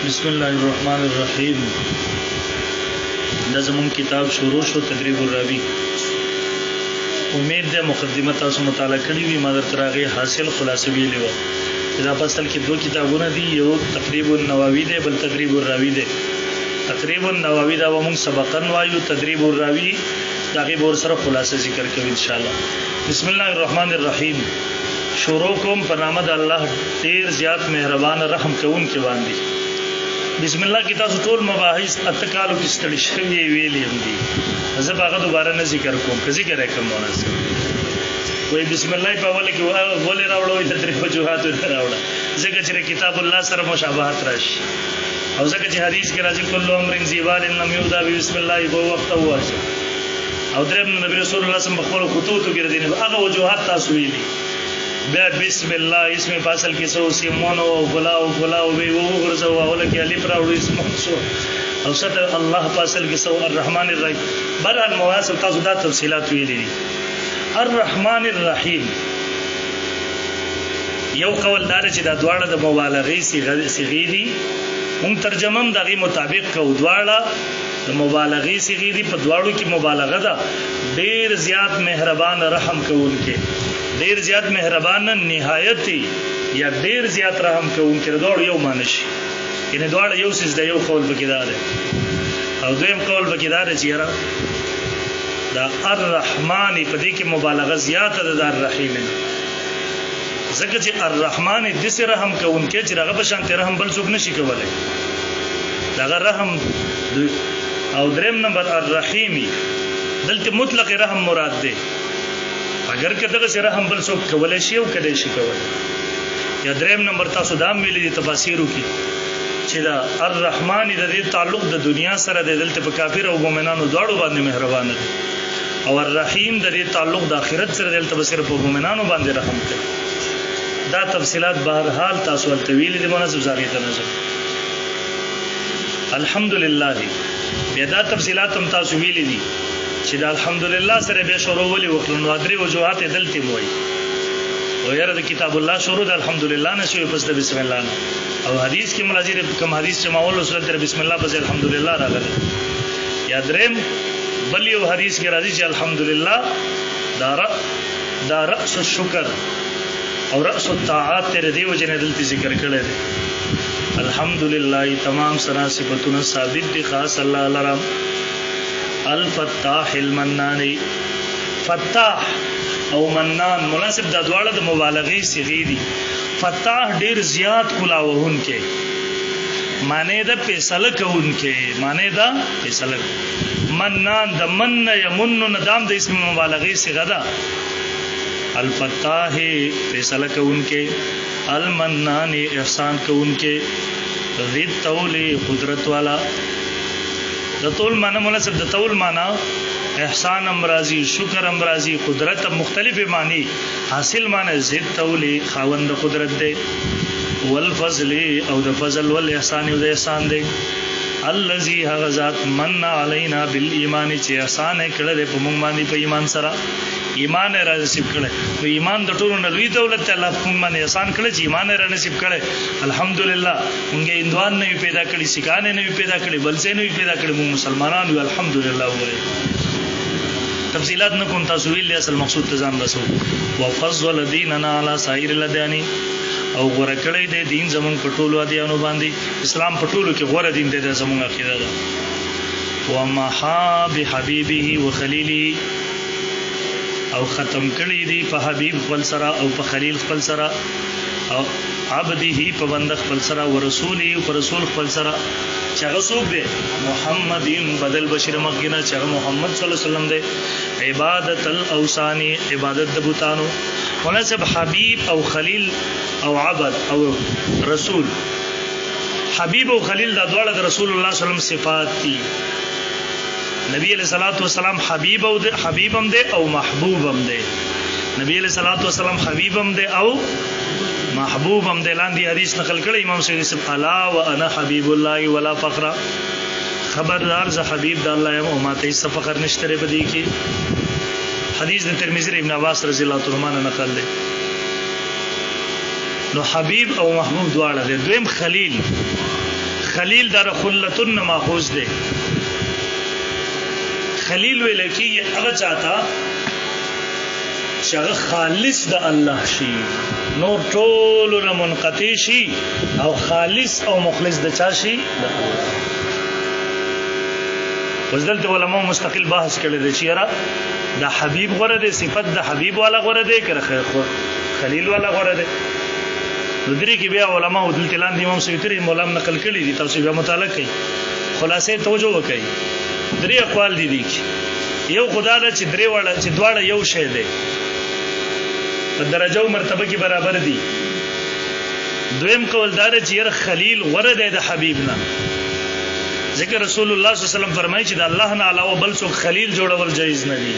بسم الله الرحمن الرحیم. دا زمون کتاب شروع شو تدریب الراوی. امید ده مقدمه تاسو مطالعه کړی وي، ما درته راغی حاصل خلاصه ویلی و. دا په اصل کې دوه کتابونه دي، یو تقریب النووي دی، بل تدریب الراوی دی. تقریب النووي دا ومون سبقن وایو، تدریب الراوی دا غي ور سره خلاصه ذکر کوي ان شاء الله. بسم الله الرحمن الرحیم. شروع کوم په نام د الله ډیر زیات مهربان رحم کوونکی باندې. بسم الله کی تاسو ټول مباحث اتکالو کې ستړي شوی ویلې هم دي، زه هغه دوباره نه ذکر کوم، که ذکر کوم وناسه وای بسم الله په اول کې ولې راوړو د درې وجوهات راوړه، ځکه چې کتاب الله سره مشابهت راشي، او ځکه چې حدیث کې راځي کله امر زیبال لم یودا بسم الله په وخت واشه، او دریم نبی رسول الله صلی الله علیه وسلم خپل خطوط کې دي هغه وجوهات تاسو ویلي. بیا بسم الله اسم فاصل کې سو سیمونو غلاو وی ورزو اول کې الف راوړي اسم سو او ستر الله فاصل کې سو الرحمن الرحیم. برحال مواسب تاسو دا تفصيلات ویلي دي. الرحمن الرحیم یو قول دار چې دا دواړه د مبالغې صيغې دي، موږ ترجمه هم دغه مطابق کو. دواړه د مبالغې صيغې دي، په دواړو کې مبالغه ده. ډیر زیات مهربان رحم کوونکې، ډیر زیات مهربان نهایتي یا ډیر زیات رحم کوونکی، دوړ یو معنی شي، یعنی دوړ یو څه د یو قول بګیدار او دویم قول بګیدار چې را دا الرحمن په دې کې مبالغه زیاته ده د الرحیم، ځکه چې الرحمن د سره رحم کوونکی چې هغه په شان رحم بل څوک نشي کولای، دا رحم. او دریم نمبر الرحیمی دلته مطلق رحم مراد ده، اگر کته سره هم بل څوک کولای شي او کله شي کولای. یا دریم نمبر تاسو دا ویلي دي تفاسیرو کې چې دا الرحمن د دې تعلق د دنیا سره د دلته په کافر او مؤمنانو دواړو باندې مهربان دي، او الرحیم د دې تعلق د آخرت سره دلته بصیر په مؤمنانو باندې رحم کوي. دا تفصيلات بهر حال تاسو ولته ویلي دي، مناسب ځای ته نظر. الحمدلله بیا دا تفصيلات هم تاسو ویلي دي چې دا الحمدلله سره به شروع ولي وکړو، نو درې وجوهات دلته موي. او یاره د کتاب الله شروع د الحمدلله نشوي پس د بسم الله نه، او حدیث کې ملازم کوم حدیث چې ماول رسول تر بسم الله پس الحمدلله راغلی. یا دریم بل یو حدیث کې راځي چې الحمدلله دا رأس الشکر او رأس الطاعات تر دې وجه نه دلته ذکر کړی دی. الحمدلله تمام سنا صفاتونه ثابت دي، خاص الله لرم. الفتاح المنان، فتاح او منان مناسب د دواړه د مبالغې صيغې دي. فتاح ډیر زیات کلاوهون کې معنی د فیصله کوونکې، معنی د فیصله. منان د من یمن ندام د اسم مبالغې صيغه ده. الفتاح فیصله کوونکې، المنان احسان کوونکې، ذی الطول قدرت والا. د طول معنی مناسب د طول معنی احسان امراضی، شکر امراضی، قدرت مختلف معنی، حاصل معنی زید طول خاوند قدرت دے. والفضل او د فضل والاحسان او د احسان دے. الذي غزات من علینا بالایمان، چې احسان کړه په موږ باندې په ایمان سره، ایمان را نصیب کړه. نو ایمان د ټولو نلوي دولت الله په موږ باندې احسان کړه چې ایمان را نصیب کړه. الحمدلله موږ اندوان نه پیدا کړی، سکان نه پیدا کړی، بل څه نه پیدا کړی، موږ مسلمانان یو الحمدلله. وره تفصيلات نه کوم تاسو ویل، اصل مقصود ته ځان رسو. وفضل دیننا علی سایر الادیان، او غره کړی د دین زمون پټولو ادیانو باندې، اسلام پټولو کې غره دین دی زمون عقیده ده. ومحا بحبیبه وخلیله، او ختم کړی دی په حبیب خپل سره او په خلیل خپل سره، او عبده په بنده خپل سره، او رسوله په رسول خپل سره. چې هغه څوک دی؟ محمدین بدل بشیر مکینه، چې هغه محمد صلی الله علیه وسلم دی. عبادت الاوثان، عبادت د بوتانو. مناسب حبیب او خلیل او عبد او رسول. حبیب او خلیل دا دواړه د رسول الله صلی الله علیه وسلم صفات دي. نبی علیہ الصلوۃ والسلام حبیب هم دی او محبوب هم دی. نبی علیہ الصلوۃ والسلام حبیب هم دی او محبوب هم دی. لاندې حدیث نقل کړی امام سیوطی صاحب، الا وانا حبیب الله ولا فخر، خبردار ز حبیب د الله یم او ماته هیڅ فخر نشته ری بدی کی. حدیث د ترمذی ابن عباس رضی الله تعالی عنہ نقل دی. نو حبیب او محبوب دواړه دي. دویم خلیل، خلیل در خلتن ماخوذ دی خلیل ویل کی هغه چاته چې هغه خالص د الله شي نور ټول منقطع شي او خالص او مخلص د چا شي د الله وزدلته علماء مستقل بحث کړي دي چې یاره د حبیب غره دي صفت د حبیب والا غره دي کړه خلیل والا غره دي ندري کې بیا علماء دلته لاندې امام سیوطی مولانا نقل کړي دي تاسو بیا مطالعه کړئ خلاصې توجه وکړئ درې اقوال دي یو خدا دا چې درې واړه چې دواړه یو شی دی په درجه او مرتبه کې برابر دي دویم قول دا چې یره خلیل غره دی د حبیب نه ذکر رسول الله صلی الله علیه وسلم فرمایي چې د الله نه علاوه بل څوک خلیل جوړول جایز نه دي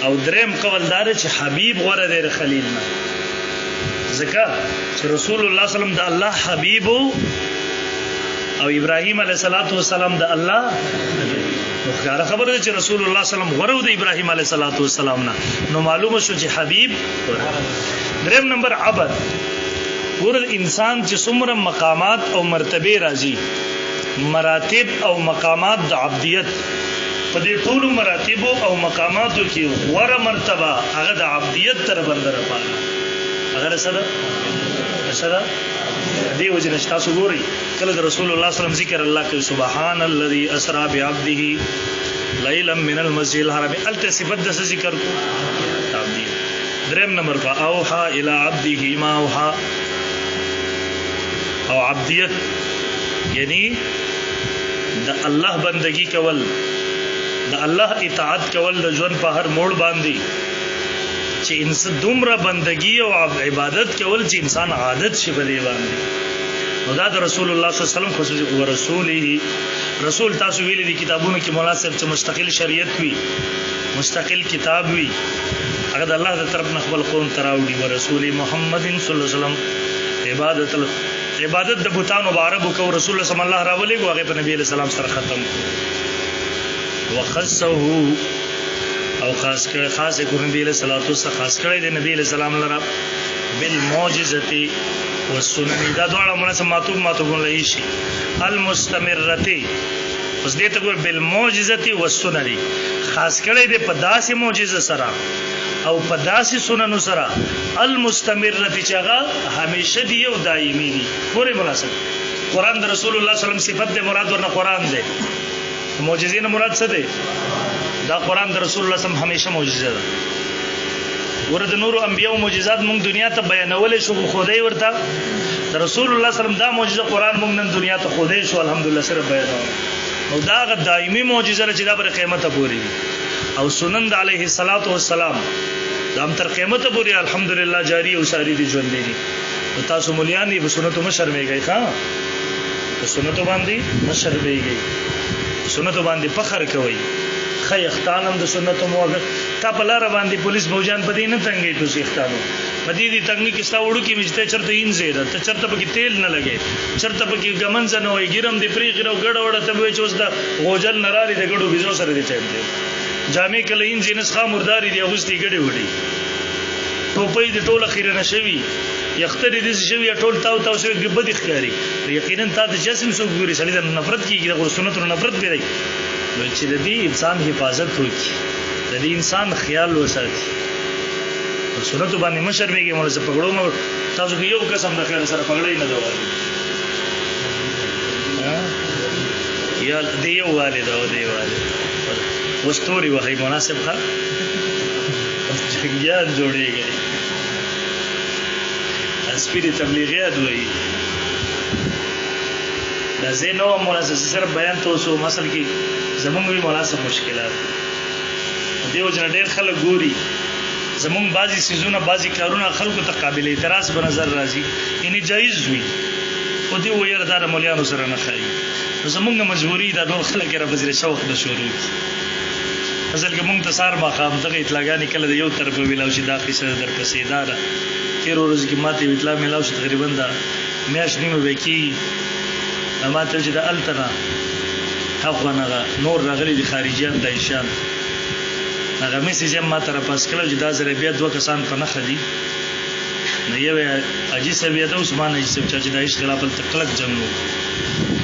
او دریم قول دا چې حبیب غره دی د خلیل نه ځکه چې رسول الله صلی الله علیه وسلم د الله حبیب او ابراهیم علیه السلام د الله مخکاره خبره ده چې رسول الله صلی الله علیه وسلم غره د ابراهیم علیه السلام نه نو معلومه شو چې حبیب دریم نمبر عبد ور انسان چې څومره مقامات او مرتبه راځي مراتب او مقامات د عبدیت په دې ټول مراتب او مقاماتو کې غوړه مرتبه هغه د عبدیت تر بندره پاله هغه سره دی وجه نشتا سو ګوري کله د رسول الله صلی الله علیه وسلم ذکر الله کوي سبحان الذي اسرا بعبده ليلا من المسجد الحرام التصفت د ذکر کو تعبدیت دریم نمبر په اوحى الى عبده ما اوحى او عبدیت یعنی د الله بندگی کول د الله اطاعت کول د ژوند په هر موړ باندې چې انسان دومره بندگی او عبادت کول چې انسان عادت شي په دې باندې نو دا د رسول الله صلی الله علیه وسلم خصوصي او رسوله رسول تاسو ویلي دي کتابونو کې مولا صاحب چې مستقل شریعت وي مستقل کتاب وي هغه د الله د طرف نه خپل قوم تراوړي او رسول محمد صلی الله علیه وسلم عبادت د بوتانو عربو کو رسول الله صلی الله راولي هغه په نبی علیہ السلام سره ختم وخصه او خاص کو نبی علیہ الصلوۃ والسلام خاص کړی دی نبی علیہ السلام لرا بالمعجزه والسنن دا ډول ماتوب لای شي المستمرته اوس دې ته ګور بالمعجزه والسنن خاص کړی دی په داسې معجزه سره او په داسې سنن سره المستمرته چې هغه همیشه دی او دایمي دی پوره مناسب قران د رسول الله صلی الله علیه وسلم صفت دی مراد ورنه قران دی معجزې نه مراد څه دی دا قران د رسول الله صلی الله علیه وسلم همیشه معجزه ده ورته نور انبیاء او معجزات موږ دنیا ته بیانولې شو خدای ورته د رسول الله صلی الله علیه وسلم دا معجزه قران موږ نن دنیا ته خدای شو الحمدلله سره بیانو نو دا غ دایمي معجزه چې دا پر قیامت پورې او سنن د علیه الصلاۃ والسلام دا هم تر قیامت پورې الحمدلله جاری او ساری دي ژوند دي او تاسو مليان دي په سنتو مشرمېږئ ښا په سنتو باندې مشرمېږئ سنتو باندې فخر کوي خی اختانم د سنتو موافق تا په لار باندې پولیس بوجان پدې نه تنګي تاسو اختانو پدې دي تنګي کې ستا وړو کې مشته چرته این زیاده ته چرته پکې تیل نه لګي چرته پکې ګمنځ نه وي ګرم دی پری غړو ګړه وړه ته وې چوس دا غوجل نراري د ګړو بيزو سره دي ټیم دی جامې کله این جنس خا مرداري دی اوستي ګړې وړي ټوپې د ټوله خیره نشوي یختر دې شوی ټول تاو شوی بدی ښکاری یقینا تا د جسم سو ګوري سړي د نفرت کیږي د سنتو نفرت پیری چې د دې انسان حفاظت وکړي د دې انسان خیال وساتي سنتو باندې مشر میږي موږ څه پکړو نو تاسو یو قسم د خیر سره پکړې نه دوه یا دیو والد او دی والد وستوري وهي مناسب ښه جنگیان جوړیږي اسپیری تبلیغیات وایي دا زینو مناسب سره بیان توسو مثلا کې زمونږ وی مناسب مشکلات دیو جن ډېر خلک ګوري زمونږ بعضی سيزونه بعضی کارونه خلکو ته قابل اعتراض به نظر راځي یعنی جایز وي او دی ویل دا مليانو سره نه خایي زمونږ مجبوری دا ټول خلک را بزره شوق د شروع اصل کې مونږ ته سار ما خام ته اطلاعګانی کله د یو طرف ویلاو شي دا قصه در پسې دار تیر ورځ کې ماته اطلاع ملاو شي تقریبا دا میاش نیمه وکی ماته چې د التنا افغانه نور راغلي دي خارجيان د ایشان هغه میسج ما تر پاس کړو چې دا زره بیا دوه کسان په نخ دي نو یو حاجي صاحب یا د عثمان حاجي صاحب چې د عشق خلاف تکلک جنگ وو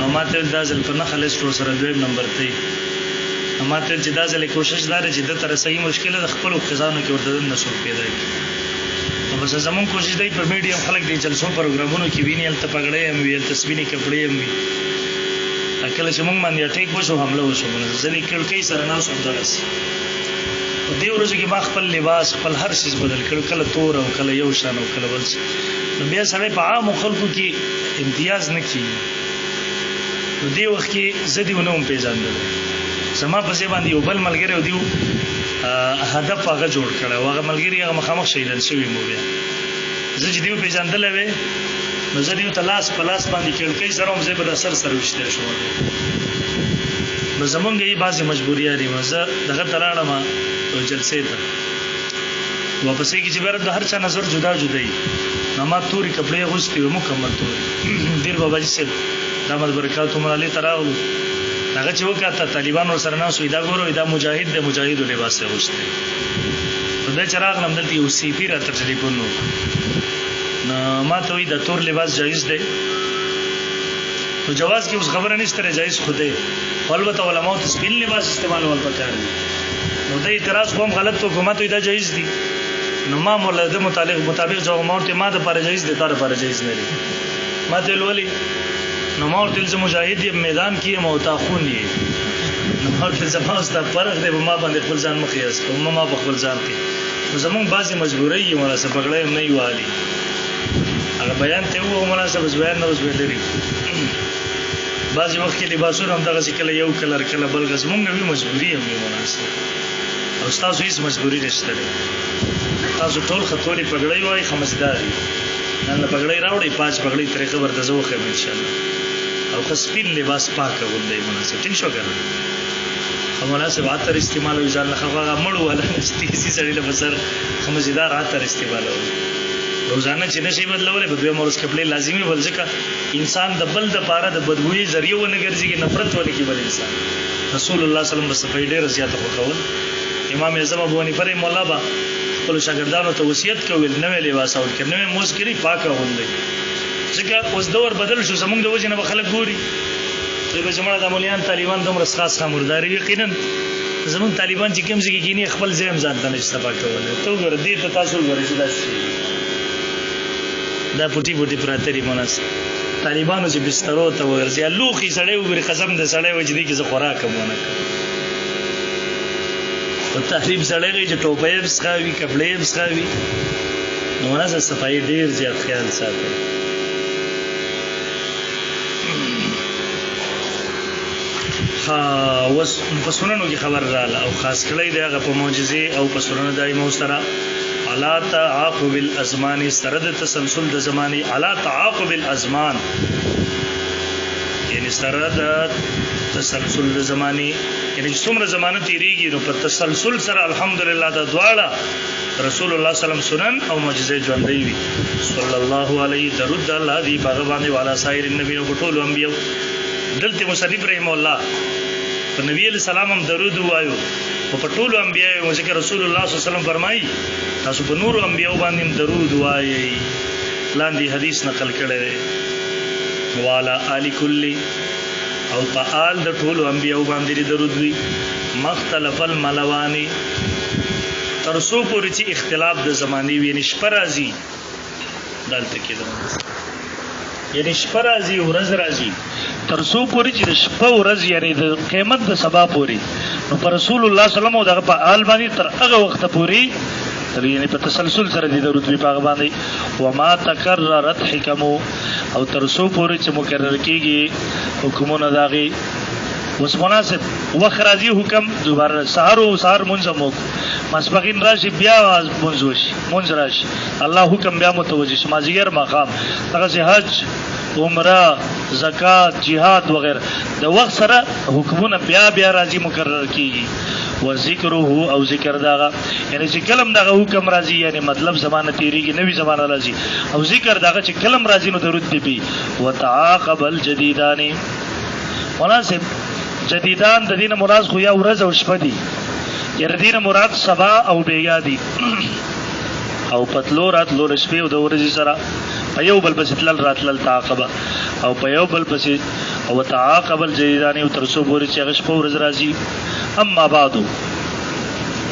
او ماته دا ځل په نخل استرو سره دویم نمبر ته ماته چې دا ځل کوشش دار چې د تر صحیح مشکله د خپل خزانو کې ورته نشو پیدا کی نو بس زمون کوشش دی په میډیم خلک دی جلسو پروګرامونو کې ویني ال تپګړې هم وی تسبینی کپړې هم وی اکل چې موږ باندې اٹیک وشو حمله وشو ځلې کړکۍ سره نه اوسم درس په دې ورځو کې ما خپل لباس خپل هر څه بدل کړ کله تور او کله یو شان او کله بل څه نو بیا سره په عام خلکو کې امتیاز نه کی نو دې وخت کې زدي ونوم پیژاندل زما په ځای باندې یو بل ملګری دیو هدف هغه جوړ کړو هغه ملګری هغه مخامخ شهیدان شوی مو بیا زه چې دیو پیژاندل وې نو زه دیو تلاس پلاس باندې کړکۍ سره هم زه په اثر سره وشته شو نو زمونږ یې بعضی مجبوریه دي مزه دغه تراړه ما جلسې ته واپسې کې چې بیره د هر چا نظر جدا جدای نو ما توري کپڑے غوستي و مکمل توري ډیر بابا جی صاحب دامت برکات عمر علی تراغلو هغه چې وکړه طالبان ور سره نه سوي دا ګورو دا مجاهد د مجاهد لباس غوښته دا چراغ لم دلته یو سی پی را تر ټلیفون نو ما ته وی د تور لباس جایز دی نو جواز کې اوس خبره نشته جایز خوده البته علماء ته سپین لباس استعمال ول پکار دي نو د اعتراض کوم غلط تو حکومت دا جایز دي نو ما مولا د مطابق جو مورته ما د پر جایز دي تر پر جایز نه دي ما ته ولي نو مورته د مجاهد میدان کې موتا خون دي نو مورته زما است فرق دی ما باندې خپل ځان مخیاس کوم ما په خپل ځان کې زمون بعضی مجبورۍ یې مناسب پکړې نه یوالي هغه بیان ته وو مناسب بیان نه وسوي لري بعضی وخت کې لباسونه هم دغه کله یو کلر کله بل غز مونږ وی مجبوری هم مناسب او تاسو هیڅ مجبوری نشته تاسو ټول خطوري پګړی وای خمسداري نن پګړی راوړي پاج پګړی ترې خبر د زو خو ان شاء الله او خصپین لباس پاک وندای مناسب ټینګ شو کنه او مناسب عطر استعمال وي ځان خو هغه مړ ولا استیسی سړی له بسر خمسدار عطر استعمال وي روزانه چې نشي بدلولې په دوه مورس کپلې لازمي بل ځکه انسان د بل د پاره د بدبوئی ذریعہ ونه ګرځي کې نفرت ونه کې بل انسان رسول الله صلی الله علیه وسلم په ډېر زیاته خوښول امام اعظم ابو حنیفه مولا با خپل شاګردانو ته وصیت کوي نوې لباس او نوې موسکري پاکه وندي ځکه اوس دور بدل شو زمونږ د وجه نه خلک ګوري دوی به جماعت د مولیان طالبان دومره خاص خمرداري یقینا زمون طالبان چې کوم ځای کې کینی خپل ځم ځان ته نشته پاکول ته ګور دې ته تاسو ګورئ چې دا پټي پټي پراتري مناس طالبانو چې بسترو ته ورځي لوخي سړی وګړي قسم د سړی وجدي کې زه خوراک کومونه په تحریب سړی چې ټوپې بسخاوي کپړې بسخاوي نو مناس صفای ډیر زیات خیال ساتي ها وس په سننو کې خبر رااله او خاص کړی دی هغه په معجزې او په سنن دایمو سره علا تعاقب الازمان سرد تسلسل د زماني علا تعاقب الازمان یعنی سرد تسلسل د زماني یعنی څومره زمانه تیریږي نو په تسلسل سره الحمدلله د دواړه رسول الله صلی الله علیه وسلم سنن او معجزې ژوندۍ وي صلی الله علیه درود الله دی باغبانی والا سایر النبی او ټول انبیو دلته مصنف رحم الله په نبی علیہ السلام هم درود وایو او په ټولو انبیایو ذکر رسول الله صلی الله علیه وسلم فرمایي تاسو په نور انبیایو باندې درود وایي لاندې حدیث نقل کړی دی والا علی کلی او په آل د ټولو انبیایو باندې درود وی مختلف الملوانی ترسو پورې چې اختلاف د زمانی وی نشپر راځي دلته کې ده یعنی شپه راځي ورځ راځي ترسو پوری چې شپه ورځ یعنی د قیامت د سبا پوری نو پر رسول الله صلی الله علیه وسلم دغه په آل باندې تر هغه وخت پوری تر یعنی په تسلسل سره د درود په هغه باندې و ما تکررت حکم او ترسو پوری چې مکرر کیږي حکمونه داغي اوس مناسب وخت راځي حکم دوباره سحر منځ مو مسبقین راشي بیا منځ وشي منځ راشي الله حکم بیا متوجه شي مازیګر مقام دغه حج عمره زکات jihad وغیرہ د وخت سره حکمونه بیا راځي مکرر کیږي و ذکره او ذکر داغه یعنی چې کلم دغه حکم راځي یعنی مطلب زمانه تیریږي نوې زمانه راځي او ذکر دغه چې کلم راځي نو درود دی وتعاقب الجديدان مناسب جدیدان د دینه مراد خو یا ورځ او شپه دي یره دینه مراد سبا او بیګا دي او پتلو راتلو شپې او د ورځې سره په یو بل پسې تلل راتلل تعاقبه او په یو بل پسې او تعاقب الجديدان او تر څو پورې چې هغه شپه ورځ راځي. اما بعد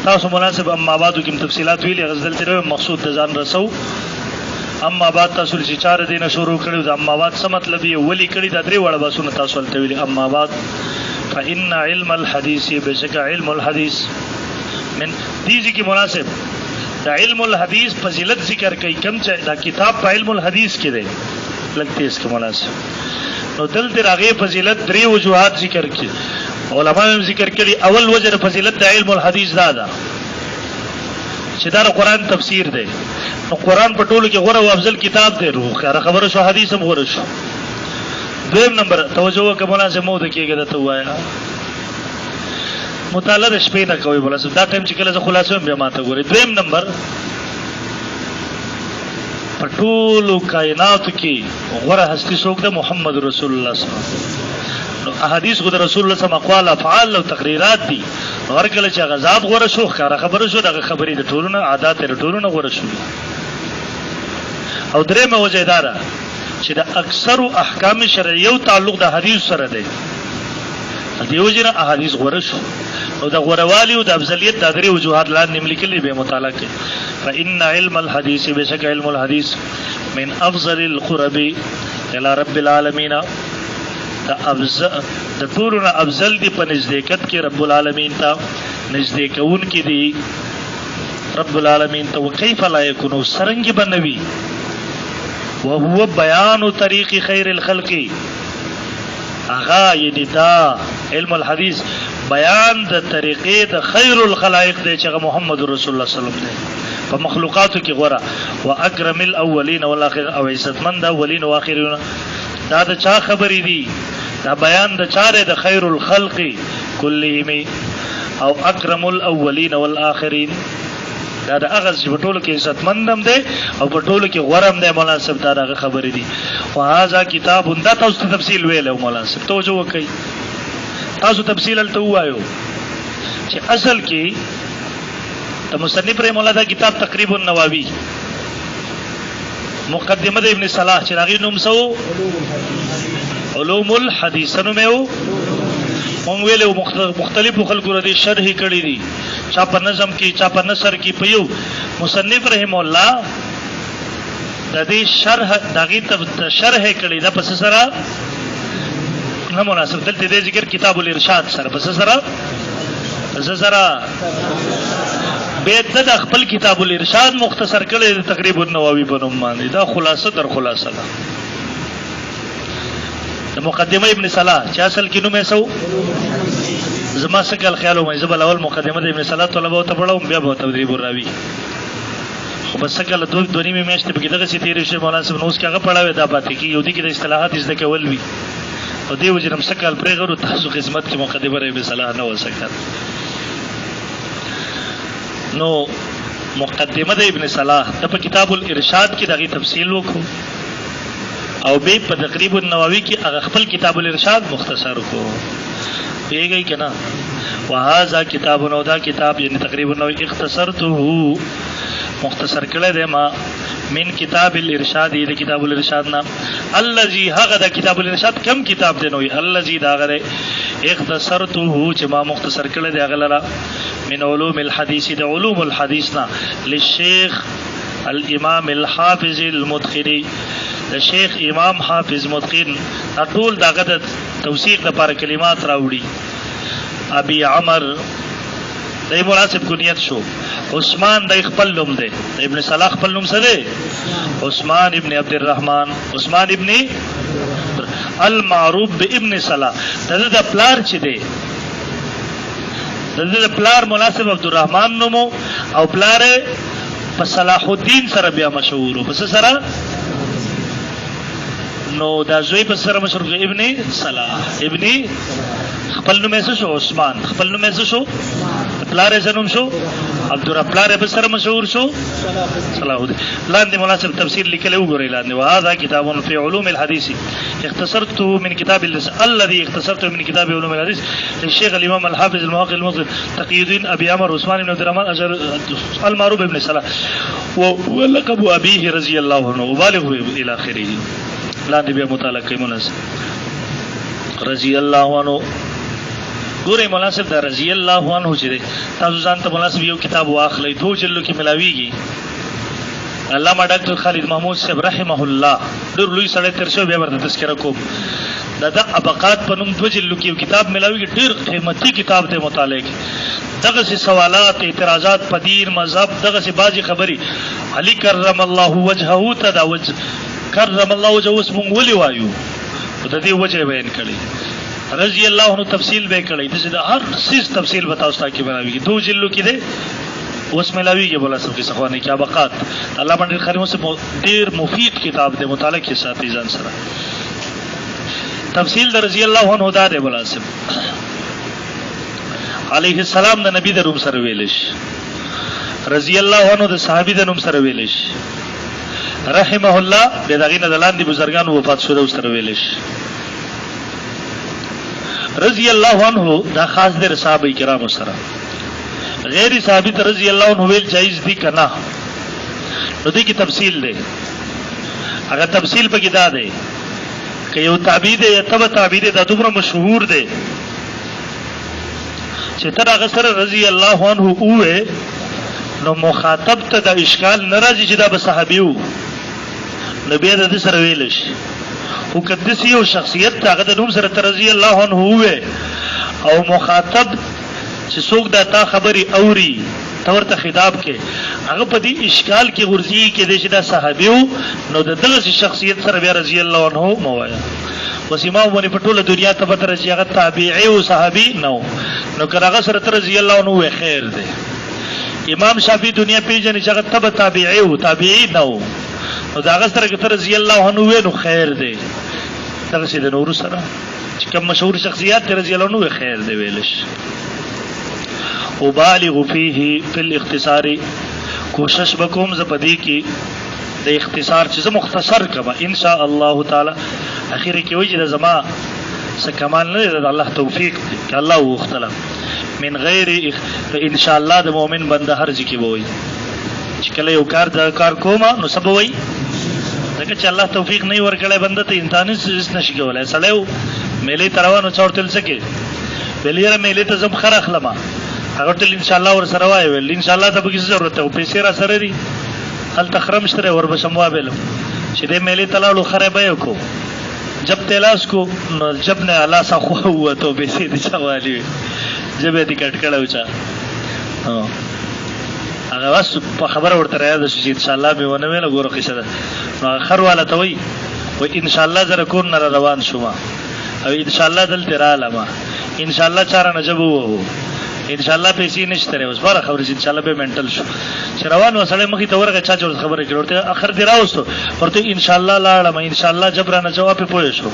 تاسو مناسب اما بعد کوم تفصيلات ویلې غزل تر مقصود د ځان رسو. اما بعد تاسو چې 4 دینه شروع کړو د اما بعد څه مطلب یې ولي کړی دا درې وړه باسونه تاسو ولته ویلې. اما بعد فإن علم الحديث بشک علم الحديث من دې کې مناسب دا علم الحديث فضیلت ذکر کوي کوم چې دا کتاب په علم الحديث کې دی لګته اس کې مناسب. نو دلته راغې فضیلت درې وجوهات ذکر کړي علماء ذکر کړي. اول وجه فضیلت د علم الحديث دا ده چې دا قرآن تفسیر دی. نو قرآن په ټولو کې غوره او افضل کتاب دی. روح خبره شو حدیث هم غوره شو. دویم نمبر توجه کومه چې مو د کېږي د توایا مطالعه د شپې نه کوي بل څه دا ټایم چې کله ز خلاصو بیا ماته ګوري. دویم نمبر په ټولو کائنات کې غوره هستی څوک ده؟ محمد رسول الله صلی الله علیه وسلم. نو احادیث خو د رسول الله صلی الله علیه وسلم اقوال افعال او تقریرات دي. هر کله چې غزاد غوره شو ښکارا خبره شو دغه خبرې د ټولو نه عادت د ټولو نه غوره شو. او درېمه وجه دا ده چې د اکثر احکام شرعیه تعلق د حدیث سره دی. دیو جن احادیث غوره شو او د غوروالی او د افضلیت د درې وجوهات لاندې لیکلي به مطالعه کړئ. فإن علم الحديث بشک علم الحديث من افضل القرب الى رب العالمین د ټولو افضل دی په نزدېکت کې رب العالمین ته نزدې کون کې دی رب العالمین ته. وکيف لا يكون سرنګ بنوي وهو بیان طریق خیر الخلق اغا یعنی دا علم الحديث بیان د طریقې د خیر الخلائق دی چې محمد رسول الله صلی الله علیه وسلم دی په مخلوقاتو کې غوړه. واکرم الاولین والآخرین او عزتمن د اولین او اخرین دا د چا خبرې دي؟ دا بیان د چاره د خیر الخلق کلهم او اکرم الاولین والآخرین دا د هغه چې په ټولو کې عزتمندم دی او په ټولو کې غورم دی. مولانا صاحب دا هغه خبرې دي. وهذا کتاب دا تاسو تفصیل ویلو مولانا صاحب توجه وکړئ. تاسو تفصیل الته وایو چې اصل کې د مصنف رحم الله دا کتاب تقریبا النووي مقدمه د ابن صلاح چې راغی نوم سو علوم الحديث نو مې مونږ ویلو مختلفو خلکو ردی شرح کړي دي. چا په نظم کې چا په نثر کې په یو مصنف رحم الله د دې شرح دغه شرح کړي دا پس سره نه مناسب دلته دې ذکر کتاب الارشاد سره پس سره به د خپل کتاب الارشاد مختصر کړي تقریبا النووي په نوم باندې دا خلاصه در خلاصه ده د مقدمه ابن صلاح چې اصل کې نوم یې سو زما سکل خیالو مې زبل اول مقدمه د ابن صلاح طلبه ته پڑھاوم بیا به تدریب الراوی خو بس سکل دوه نیمه میاشتې په دغه سي تیرې شي مولانا صاحب نو اوس هغه پڑھاوي دا پاتې کې یو دي کې د اصطلاحات زده کول وی او دیو جنم سکل پرې غرو تاسو خدمت کې مقدمه ابن صلاح نه وسکل. نو مقدمه د ابن صلاح د په کتاب الارشاد کې دغه تفصیل وکړو او به په تقریبا النووي کې هغه خپل کتاب الارشاد مختصر کو پیږي کنه. وهذا کتاب نو دا کتاب یعنی تقریبا النووي اختصرته مختصر کړل دی ما من کتاب الارشاد د کتاب الارشاد نا الذي هغه د کتاب الارشاد کم کتاب دی نو الذي دا غره اختصرته چې ما مختصر کړل دی هغه لرا من علوم الحديث د علوم الحديث نا للشيخ الامام الحافظ المتقني د شیخ امام حافظ متقن ټول دغه د توثیق لپاره کلمات راوړي. ابي عمر دای مناسب کنیت شو. عثمان دای خپل نوم دی ابن صلاح خپل نوم سره عثمان ابن عبد الرحمن عثمان ابن المعروف بابن صلاح د پلار چې دی د پلار مناسب عبد الرحمن نومو او پلار په صلاح الدین سره بیا مشهور پس سره نو دا زوی په سره مشهور ابن صلاح ابن خپل نوم یې شو عثمان خپل نوم یې شو پلار یې نوم شو عبدالرحمن به سره مشهور شو صلاح الدین. لاندې مناسب تفسیر لیکلی وګورئ لاندې وهذا کتاب فی علوم الحديث اختصرته من كتاب الذي اختصرته من كتاب علوم الحديث للشيخ الامام الحافظ المحقق المسلم تقي الدين ابي عمر عثمان بن عبد الرحمن المعروف ابن صلاح ولقب ابيه رضي الله عنه وبالغ الى اخره. لاندې بیا مطالعه کوي مناسب رضی الله عنه. ګورئ مناسب دا رضی الله عنه چې تاسو ځان ته مناسب یو کتاب واخلئ 2 جلدو کې ملاویږي. علامه ډاکټر خالد محمود صاحب رحمه الله ډېر لوی سړی تیر شوی بیا ورته تذکره کوم دا د ابقات په نوم 2 جلدو کې یو کتاب ملاویږي ډېر قیمتي کتاب دی مطالعه کې. دغسې سوالات اعتراضات په دین مذهب دغسې بعضې خبرې علي کرم الله وجهه ته دا کرم الله وجهه اوس مونږ ولې وایو د دې وجه بیان کړي رضی الله عنه تفصیل به کړي د هر څه تفصیل بتاو تاسو کې بناوي 2 جلدو کې ده اوس ملاویږي بولا سب کې سخوانه کې ابقات الله باندې خریمو سے ډیر مفید کتاب ده مطالعه کې ساتي ځان سره. تفصیل د رضی الله عنه دا ده بولا سب علیه السلام د نبی د روم سره ویلش رضی الله عنه د صحابي د نوم سره ویلش رحمه الله د دغې نه دلاندې بزرګانو وفات شوه اوس سره ویلش رضی الله عنه دا خاص د صحابه کرامو سره غیر صحابي ته رضی الله عنه ویل جایز دي کنه. نو دې کې تفصیل ده. هغه تفصیل په کې دا ده که یو تعبیر دی یا تبع تعبیر دا دومره مشهور دی چې تر هغه سره رضی الله عنه وې نو مخاطب ته د اشکال ناراضي چې دا به صحابي وو نو بیا د سره ویل شي او کدی یو شخصیت هغه د نوم سره رضی الله عنه وې او مخاطب چې څوک دا تا خبري اوري تورته خطاب کې هغه په دې اشکال کې ورځي کې د شدا صحابي وو نو د دغه شخصیت سره بیا رضی الله عنه موایا وسیما ونی په ټوله دنیا ته پته راشي هغه تابعي او صحابي نو کراغه سره رضی الله عنه خیر دی. امام شافعي دنیا پیژنې چې هغه تبع تابعي او تابعي نو دا هغه سره کې رضی الله عنه نو خیر دی. دغه سي د نور سره چې کوم مشهور شخصیت رضی الله عنه خیر دی ویلش. وبالغ فيه في الاختصار کوشش وکوم زپدی کی د اختصار چې مختصر کما ان شاء الله تعالی اخر کې وجه د زما څه کمال نه د الله توفیق ک الله وختلا من غیر ان شاء الله د مؤمن بنده هر ځکه وای چې کله یو کار کوما نو سبب وای ځکه چې الله توفیق نه ورکړي بنده ته انسان نشي کولای سړیو مېلې تروانو چورتل سکے بلیره مېلې ته زم خر اخلمه هغه ټل ان شاء الله ور سره وای ول ان شاء الله ته به ضرورت او پیسې را سره دي هل تخرم شتره ور بشم وابلم چې دې مېلې تلاړو خرابه یو کو جب تلاش کو جب نه الله سخو هو ته پیسې دي چوالي جبه دې کټ کړه وچا هغه واس په خبره ورته راځي چې ان شاء الله به ونه ویل ګوره قصه ده نو خر والا ته وای و ان شاء الله زره کور نه روان شوم او ان شاء الله دلته را لما ان شاء الله چاره نجبو ان شاء الله پیسې نشته اوس بار خبرې ان شاء الله به منټل شو چې روان وسله مخې ته ورغه چا جوړ خبره کړورته اخر دی راوستو ورته ان شاء الله لاړم ان شاء الله جبرانه جواب په پوه شو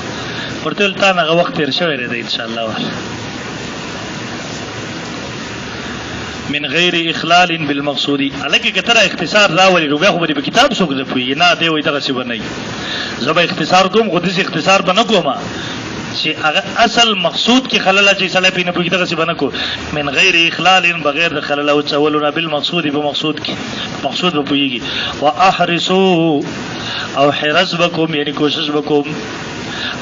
ورته تا نه وخت تیر شوی دی ان شاء الله من غیر اخلال بالمقصود الکه کتره اختصار راولي نو بیا خو به کتاب څوک نه پوي نه دی وای دغه څه بنئ زبا اختصار کوم خو دې اختصار بنه کومه چې هغه اصل مقصود کې خلل چې سره پینې پوي دغه څه بنه کو من غیر اخلال بغیر د خلل او تولنا بالمقصود بمقصود کې مقصود به پويږي واحرسوا او حرس بكم یعنی کوشش وکوم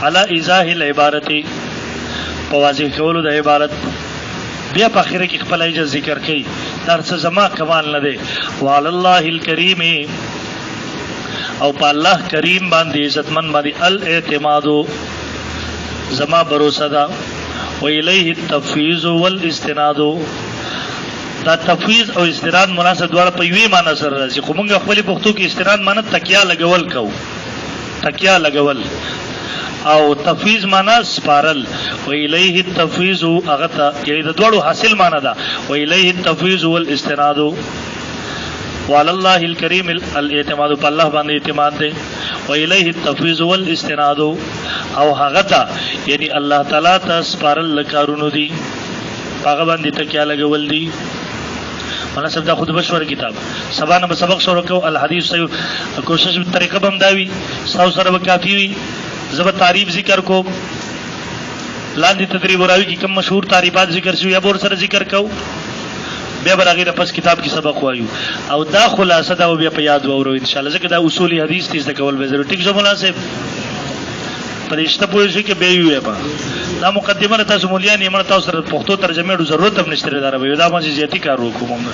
علی ایزاح العبارت په واضح کولو د عبارت بیا په اخر کې خپل ایجاز ذکر کوي درس زما کمال نه دی وعلى الله الکریم او په الله کریم باندې عزتمن باندې الاعتماد زما بروسه دا و الیه التفویض والاستناد دا تفویض او استناد مناسب دواړه په یوې معنی سره راځي خو موږ خپل پښتو کې استناد معنی تکیا لګول کو تکیا لګول او تفویض معنا سپارل و الیه التفویض هغه ته یعنی د دوړو حاصل معنا ده و الیه التفویض والاستناد وعلى الله الكريم الاعتماد په الله باندې اعتماد ده و الیه التفویض والاستناد او هغه ته یعنی الله تعالی ته سپارل کارونو دي هغه باندې تکیا لګول دي مولانا صاحب دا خود بشور کتاب سبا نه سبق شروع کو الحدیث صحیح کوشش طریقه بم داوی ساو سره کافی وی زب تعریف ذکر کو لاندې تدریب راوی کی کم مشهور تعریفات ذکر شو یا بور سره ذکر کو بیا برغه پس کتاب کی سبق وایو او دا خلاصه دا بیا په یاد وورو ان شاء الله ځکه دا اصول حدیث تیز کول به ضروري ټیک شو مولانا صاحب پرېشته پوه شي کې به وي په دا مقدمه تاسو مولیا نیمه تاسو سره پښتو ترجمه ډو ضرورت هم نشته دا به دا ما زیاتی کار وکوم